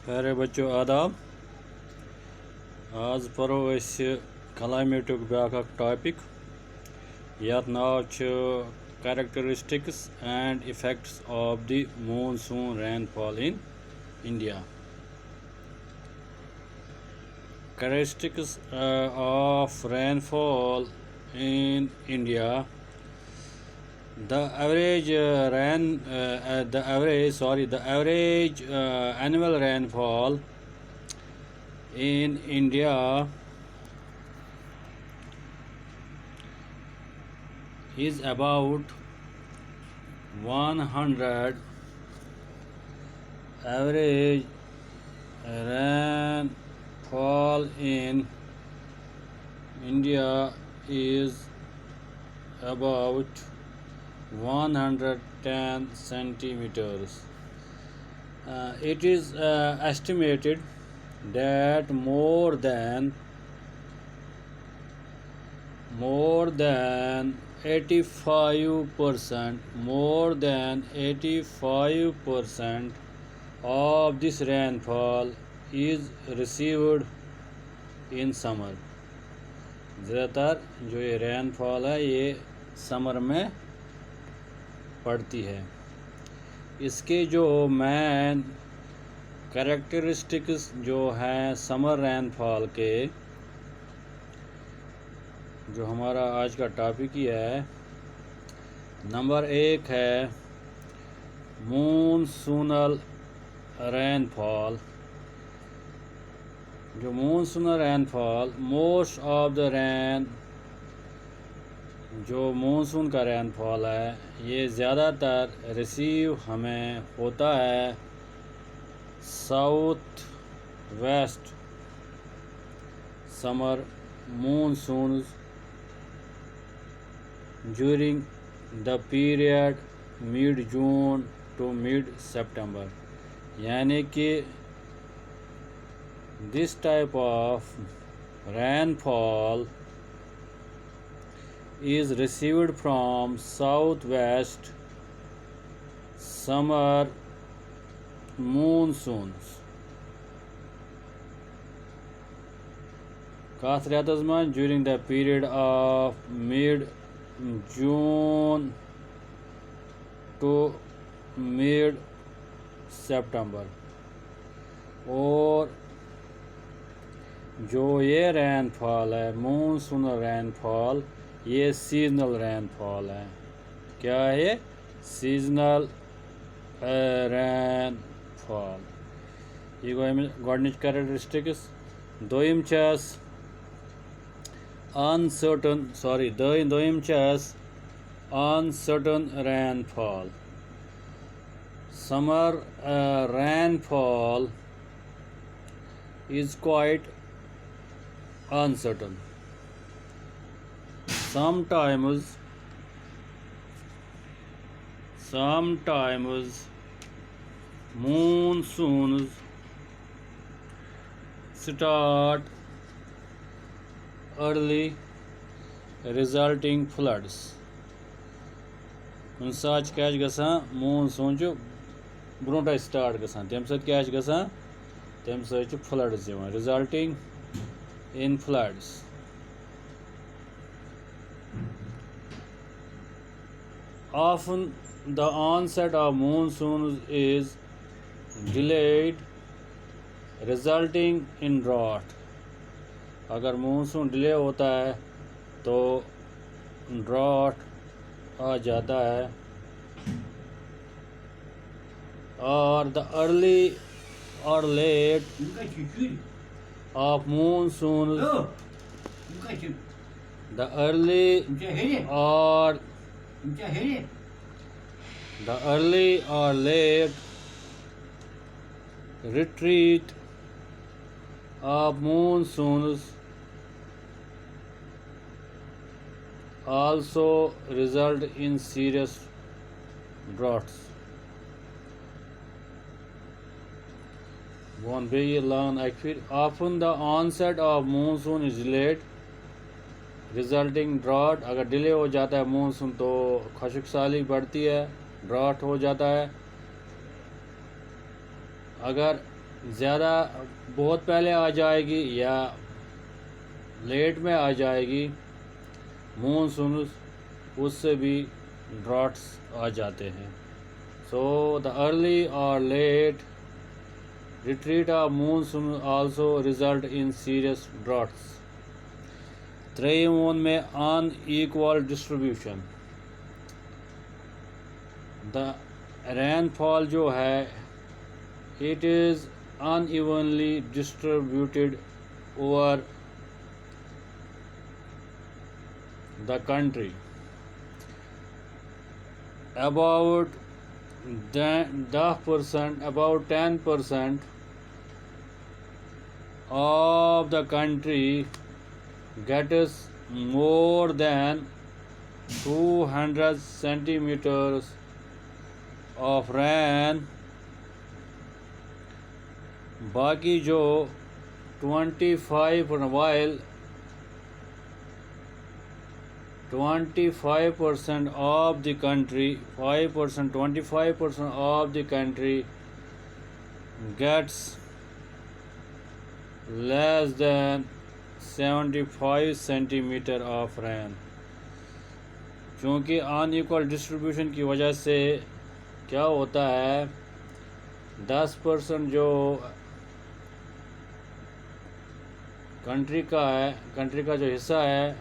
प्यारे बच्चों आदाब। आज पढ़ो क्लाइमेटुक ब्याक टॉपिक यात नाव characteristics and effects of the monsoon rainfall in India. Characteristics of rainfall in India. The average annual rainfall in India is about 100. Average rainfall in India is about 110 centimeters. It is estimated that more than 85% of this rainfall is received in summer. ज़्यादातर जो ये rainfall है ये summer में पड़ती है। इसके जो मेन कैरेक्टरिस्टिक्स जो हैं समर रेनफॉल के, जो हमारा आज का टॉपिक ही है, नंबर 1 है मॉनसूनल रेनफॉल। जो monsoonal rainfall, most of the rain, जो मॉनसून का रेनफॉल है ये ज़्यादातर रिसीव हमें होता है south west summer monsoon during the period mid June to mid सितंबर। यानी कि this type of rainfall is received from southwest summer monsoons. Kath retas man during the period of mid June to mid September। और जो ये rainfall है monsoonal rainfall, ये seasonal rainfall है। क्या है ये? Seasonal rainfall. ये गोडनिच कैरेक्टरिस्टिक्स। दोयम छस uncertain rainfall. Summer rainfall is quite uncertain. Sometimes monsoons start early, resulting floods. कुछ साच क्या मॉनसून ब्रोट स्टार्ट गसान, तम क्या तम floods resulting in floods. Often the onset of monsoons is delayed, resulting in drought. अगर monsoon delay होता है तो drought आ जाता है। और द अर्ली और late of monsoons, the early or late retreat of monsoons also result in serious droughts. Often the onset of monsoon is late, resulting drought. अगर delay हो जाता है मानसून तो खुशकसाली बढ़ती है, ड्राउट हो जाता है। अगर ज़्यादा बहुत पहले आ जाएगी या लेट में आ जाएगी मानसून, उससे भी ड्रॉट्स आ जाते हैं। सो द अर्ली और late retreat of monsoon also result in serious droughts। 3 में unequal distribution, the rainfall जो है it is unevenly distributed over the country, about 10% of the country gets more than 200 centimeters of rain, बाकी जो 25% of the country, 25% of the country gets less than 75 centimeter of rain। क्योंकि unequal distribution की वजह से क्या होता है, 10% जो कंट्री का जो हिस्सा है,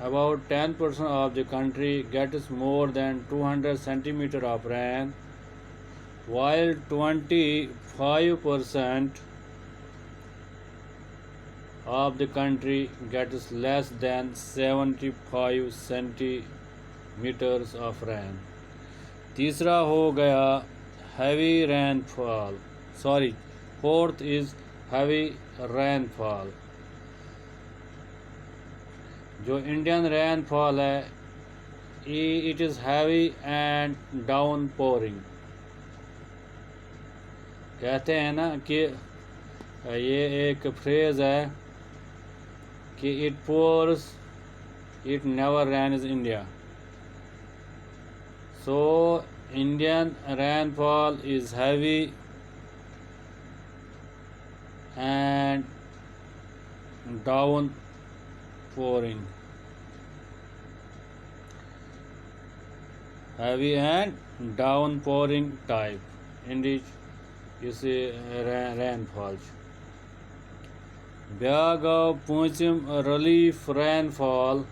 about 10% of the country gets more than 200 centimeter of rain, while 25% of the country gets less than 75 centimeters of rain। तीसरा हो गया heavy rainfall, fourth is heavy rainfall। जो इंडियन रेनफॉल है, it is heavy and down pouring. कहते हैं ना कि ये एक फ्रेज़ है कि it pours it never rains India. So Indian rainfall is heavy and down pouring, heavy and downpouring type in which you see rainfalls। Bag of Punchim relief rainfall,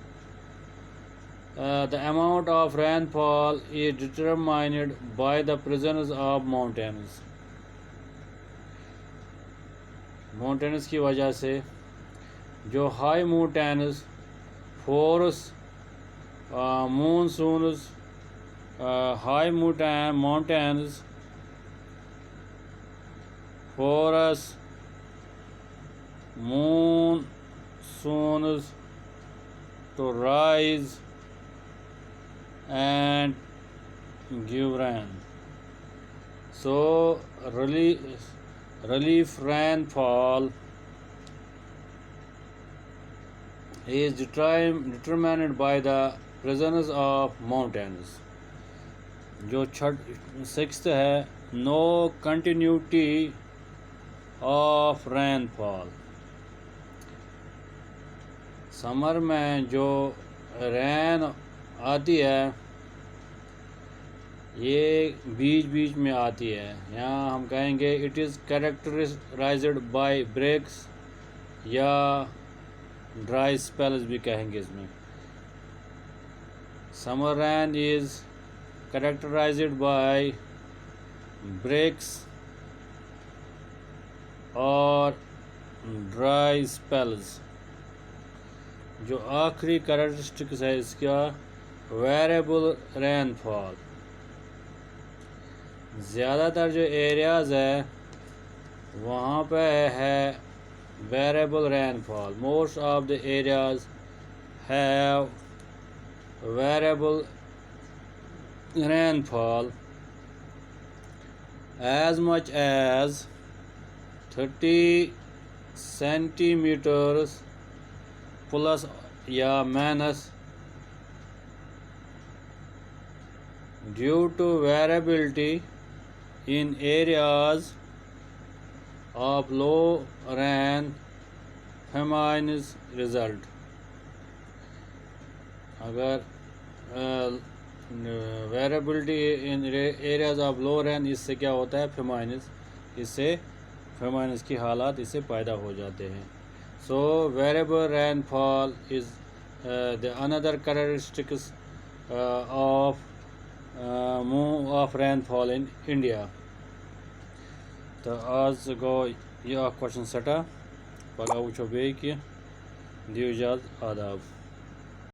the amount of rainfall is determined by the presence of mountains। mountains की वजह से जो high mountains force monsoons, high mountains force monsoons to rise and give rain। So relief rainfall is determined by the presence of mountains। जो sixth है, no continuity of rainfall। Summer में जो rain आती है ये बीच बीच में आती है। यहाँ हम कहेंगे it is characterized by breaks या ड्राई स्पेल्स भी कहेंगे इसमें। Summer rain is characterized by breaks और ड्राई स्पेल्स। जो आखिरी कैरेक्टरिस्टिक्स है इसका, वेरिएबल रेनफॉल। ज़्यादातर जो एरियाज़ है वहाँ पे है variable rainfall। Most of the areas have variable rainfall as much as 30 centimeters plus या minus due to variability in areas of low rain famines result. अगर variability in areas of low rain, इससे क्या होता है, फेमाइनस, इससे फेमाइनस की हालात इससे पैदा हो जाते हैं. So variable rainfall is the another characteristics of rainfall in India. तो आज गो यह क्वेश्चन सेटा, पगह वुचो बे कि दियो इजाज़त, आदाब.